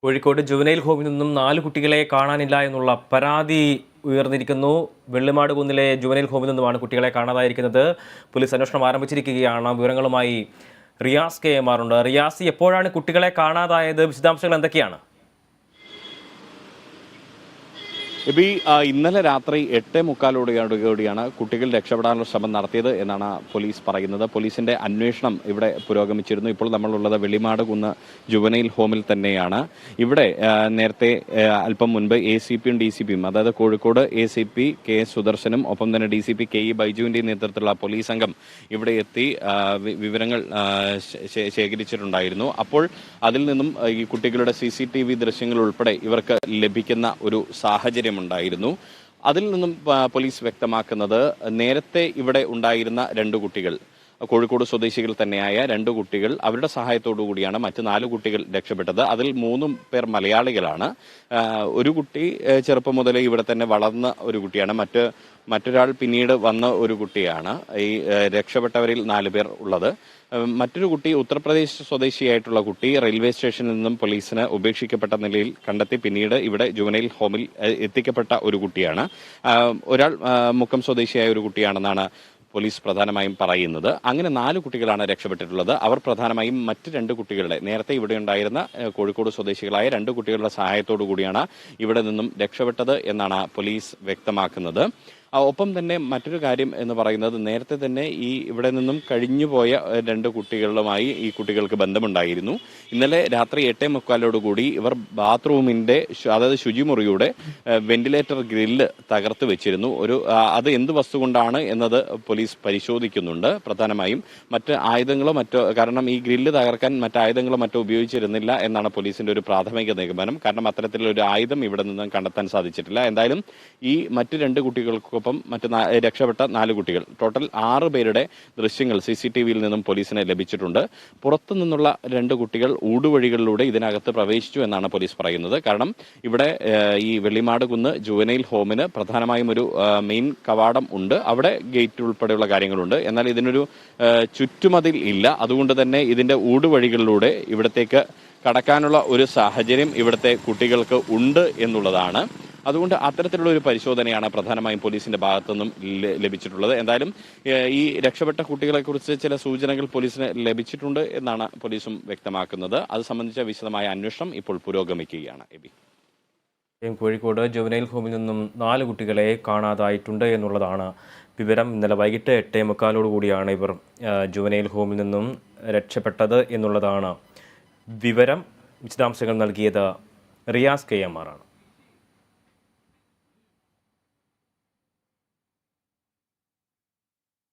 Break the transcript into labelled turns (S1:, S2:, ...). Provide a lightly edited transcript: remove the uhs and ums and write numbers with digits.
S1: Kozhikode juvenile ഹോമിൽ നിന്നും 4 കുട്ടികളെ കാണാനില്ല എന്നുള്ള പരാതി ഉയർന്നിരിക്കുന്നു. വെള്ളിമാട് കുന്നിലെ ജുവനൈൽ ഹോമിൽ നിന്നുമാണ് കുട്ടികളെ കാണാതായിരിക്കുന്നത്. പോലീസ് അന്വേഷണം ആരംഭിച്ചിരിക്കുകയാണ്. വിവരങ്ങളുമായി റിയാസ് KM ഉണ്ട്. റിയാസ്, എപ്പോഴാണ് കുട്ടികളെ കാണാതായത്? വിശദാംശങ്ങൾ എന്തൊക്കെയാണ്?
S2: ഇന്നലെ രാത്രി 8:45 കുട്ടികൾ രക്ഷപ്പെടാനുള്ള ശ്രമം നടത്തിയത് എന്നാണ് പോലീസ് പറയുന്നത്. പോലീസിന്റെ അന്വേഷണം ഇവിടെ പുരോഗമിച്ചിരുന്നു. ഇപ്പോൾ നമ്മളുള്ളത് വെള്ളിമാട് കുന്ന് ജുവനൈൽ ഹോമിൽ തന്നെയാണ്. ഇവിടെ നേരത്തെ അല്പം മുൻപ് ACPയും DCPയും, അതായത് കോഴിക്കോട് ACP KS സുദർശനും ഒപ്പം തന്നെ DCP KE ബൈജുവിന്റെയും നേതൃത്വത്തിലുള്ള പോലീസ് സംഘം ഇവിടെ എത്തി വിവരങ്ങൾ ശേഖരിച്ചിട്ടുണ്ടായിരുന്നു. അപ്പോൾ അതിൽ നിന്നും ഈ കുട്ടികളുടെ CCTV ദൃശ്യങ്ങൾ ഉൾപ്പെടെ ഇവർക്ക് ലഭിക്കുന്ന ഒരു സാഹചര്യമുണ്ടായിരുന്നു. അതിൽ നിന്നും പോലീസ് വ്യക്തമാക്കുന്നത്, നേരത്തെ ഇവിടെ ഉണ്ടായിരുന്ന 2 കുട്ടികൾ, കോഴിക്കോട് സ്വദേശികൾ തന്നെയായ 2 കുട്ടികൾ, അവരുടെ സഹായത്തോടു കൂടിയാണ് മറ്റ് 4 കുട്ടികൾ രക്ഷപ്പെട്ടത്. അതിൽ 3 പേർ മലയാളികളാണ്. ഒരു കുട്ടി ചെറുപ്പം മുതലേ ഇവിടെ തന്നെ വളർന്ന ഒരു കുട്ടിയാണ്. മറ്റൊരാൾ പിന്നീട് വന്ന ഒരു കുട്ടിയാണ് ഈ രക്ഷപ്പെട്ടവരിൽ 4 പേർ ഉള്ളത്. മറ്റൊരു കുട്ടി ഉത്തർപ്രദേശ് സ്വദേശിയായിട്ടുള്ള കുട്ടി റെയിൽവേ സ്റ്റേഷനിൽ നിന്നും പോലീസിന് ഉപേക്ഷിക്കപ്പെട്ട നിലയിൽ കണ്ടെത്തി പിന്നീട് ഇവിടെ ജുവനൈൽ ഹോമിൽ എത്തിക്കപ്പെട്ട ഒരു കുട്ടിയാണ്. ഒരാൾ മുക്കം സ്വദേശിയായ ഒരു കുട്ടിയാണെന്നാണ് പോലീസ് പ്രധാനമായും പറയുന്നത്. അങ്ങനെ 4 കുട്ടികളാണ് രക്ഷപ്പെട്ടിട്ടുള്ളത്. അവർ പ്രധാനമായും മറ്റ് 2 കുട്ടികളുടെ, നേരത്തെ ഇവിടെ ഉണ്ടായിരുന്ന കോഴിക്കോട് സ്വദേശികളായ 2 കുട്ടികളുടെ സഹായത്തോടു കൂടിയാണ് ഇവിടെ നിന്നും രക്ഷപ്പെട്ടത് എന്നാണ് പോലീസ് വ്യക്തമാക്കുന്നത്. ഒപ്പം തന്നെ മറ്റൊരു കാര്യം എന്ന് പറയുന്നത്, നേരത്തെ തന്നെ ഇവിടെ നിന്നും കഴിഞ്ഞുപോയ 2 കുട്ടികളുമായി ഈ കുട്ടികൾക്ക് ബന്ധമുണ്ടായിരുന്നു. ഇന്നലെ രാത്രി 8:45 ഇവർ ബാത്റൂമിന്റെ, അതായത് ശുചിമുറിയുടെ വെന്റിലേറ്റർ ഗ്രില്ല് തകർത്ത് വെച്ചിരുന്നു. അത് എന്ത് വസ്തു കൊണ്ടാണ് എന്നത് പോലീസ് പരിശോധിക്കുന്നുണ്ട്. പ്രധാനമായും മറ്റ് ആയുധങ്ങളോ കാരണം ഈ ഗ്രില്ല് തകർക്കാൻ മറ്റായുധങ്ങളോ മറ്റോ ഉപയോഗിച്ചിരുന്നില്ല എന്നാണ് പോലീസിന്റെ ഒരു പ്രാഥമിക നിഗമനം. കാരണം അത്തരത്തിലൊരു ആയുധം ഇവിടെ നിന്നും കണ്ടെത്താൻ സാധിച്ചിട്ടില്ല. എന്തായാലും ഈ മറ്റ് 2 കുട്ടികൾക്ക് മറ്റ് രക്ഷപ്പെട്ട 4 കുട്ടികൾ, ടോട്ടൽ 6 പേരുടെ ദൃശ്യങ്ങൾ CCTVയിൽ നിന്നും പോലീസിന് ലഭിച്ചിട്ടുണ്ട്. പുറത്തു നിന്നുള്ള 2 കുട്ടികൾ ഊടുവഴികളിലൂടെ ഇതിനകത്ത് പ്രവേശിച്ചു എന്നാണ് പോലീസ് പറയുന്നത്. കാരണം ഇവിടെ ഈ വെള്ളിമാട് കുന്ന് ജുവനൈൽ ഹോമിന് പ്രധാനമായും ഒരു മെയിൻ കവാടം ഉണ്ട്. അവിടെ ഗേറ്റ് ഉൾപ്പെടെയുള്ള കാര്യങ്ങളുണ്ട്. എന്നാൽ ഇതിനൊരു ചുറ്റുമതിൽ ഇല്ല. അതുകൊണ്ട് തന്നെ ഇതിന്റെ ഊടുവഴികളിലൂടെ ഇവിടത്തേക്ക് കടക്കാനുള്ള ഒരു സാഹചര്യം ഇവിടുത്തെ കുട്ടികൾക്ക് ഉണ്ട് എന്നുള്ളതാണ്. അതുകൊണ്ട് അത്തരത്തിലുള്ള ഒരു പരിശോധനയാണ് പ്രധാനമായും പോലീസിന്റെ ഭാഗത്തുനിന്നും ലഭിച്ചിട്ടുള്ളത്. എന്തായാലും ഈ രക്ഷപ്പെട്ട കുട്ടികളെക്കുറിച്ച് ചില സൂചനകൾ പോലീസിന് ലഭിച്ചിട്ടുണ്ട് എന്നാണ് പോലീസും വ്യക്തമാക്കുന്നത്. അത് സംബന്ധിച്ച വിശദമായ അന്വേഷണം ഇപ്പോൾ പുരോഗമിക്കുകയാണ്.
S1: കോഴിക്കോട് ജുവനൈൽ ഹോമിൽ നിന്നും 4 കുട്ടികളെ കാണാതായിട്ടുണ്ട് എന്നുള്ളതാണ് വിവരം. ഇന്നലെ വൈകിട്ട് 8:45 ഇവർ ജുവനൈൽ ഹോമിൽ നിന്നും രക്ഷപ്പെട്ടത് എന്നുള്ളതാണ് വിവരം. വിശദാംശങ്ങൾ നൽകിയത് റിയാസ് KM ആണ്.